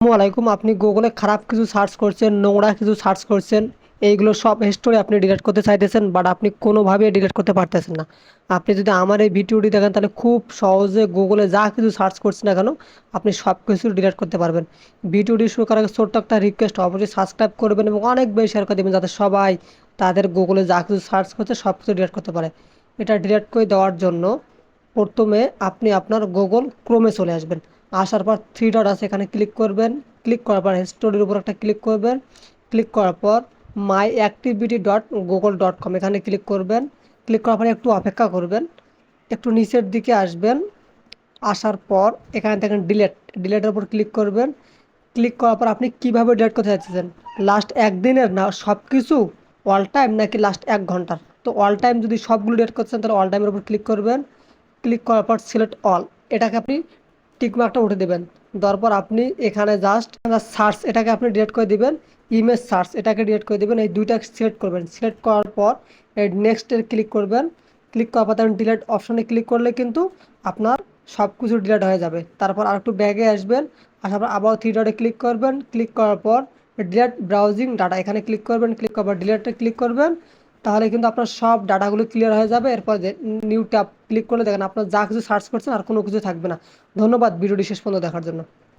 আসসালামাইকুম। আপনি গুগলে খারাপ কিছু সার্চ করছেন, নোংরা কিছু সার্চ করছেন, এইগুলো সব হিস্টোরি আপনি ডিলিট করতে চাইতেছেন, বাট আপনি কোনোভাবে ডিলিট করতে পারতেছেন না। আপনি যদি আমার এই ভিডিওটি দেখেন তাহলে খুব সহজে গুগলে যা কিছু সার্চ করছেন না কেন আপনি সব কিছু ডিলিট করতে পারবেন। ভিডিওটি শুরু করার আগে ছোট্ট একটা রিকোয়েস্ট, অবশ্যই সাবস্ক্রাইব করবেন এবং অনেক বেশি শেয়ার করে দেবেন যাতে সবাই তাদের গুগলে যা কিছু সার্চ করছে সব কিছু ডিলিট করতে পারে। এটা ডিলিট করে দেওয়ার জন্য প্রথমে আপনি আপনার গুগল ক্রোমে চলে আসবেন। আসার পর থ্রি ডট আছে, এখানে ক্লিক করবেন। ক্লিক করার পর হিস্টোরির উপর একটা ক্লিক করবেন। ক্লিক করার পর মাই activity dot Google dot com এখানে ক্লিক করবেন। ক্লিক করার পর একটু অপেক্ষা করবেন, একটু নিচের দিকে আসবেন। আসার পর এখানে দেখেন ডিলেট, ডিলেটের উপর ক্লিক করবেন। ক্লিক করার পর আপনি কীভাবে ডিলেট করতে চাইছেন, লাস্ট একদিনের না সব কিছু, অল টাইম নাকি লাস্ট 1 ঘন্টার? তো অল টাইম যদি সবগুলো ডিলেট করতে চান তাহলে অল টাইমের উপর ক্লিক করবেন। ক্লিক করার পর সিলেক্ট অল, এটাকে আপনি টিকমার্কটা উঠে দেবেন। দেওয়ার পর আপনি এখানে জাস্ট সার্চ এটাকে আপনি ডিলিট করে দিবেন। ইমেজ সার্চ এটাকে ডিলিট করে দিবেন। এই দুইটা সিলেক্ট করবেন। সিলেক্ট করার পর এই নেক্সটের ক্লিক করবেন। ক্লিক করার পর তখন ডিলিট অপশনে ক্লিক করলে কিন্তু আপনার সব কিছু ডিলিট হয়ে যাবে। তারপর আর একটু ব্যাগে আসবেন। আসার পর আবার থ্রি ডটে ক্লিক করবেন। ক্লিক করার পর ডিলিট ব্রাউজিং ডাটা এখানে ক্লিক করবেন। ক্লিক করার পর ডিলিটে ক্লিক করবেন। তাহলে কিন্তু আপনার সব ডাটাগুলো ক্লিয়ার হয়ে যাবে। এরপর যে নিউ ট্যাব ক্লিক করলে দেখেন আপনার যা কিছু সার্চ করছেন আর কোনো কিছু থাকবে না। ধন্যবাদ ভিডিওটি শেষ পর্যন্ত দেখার জন্য।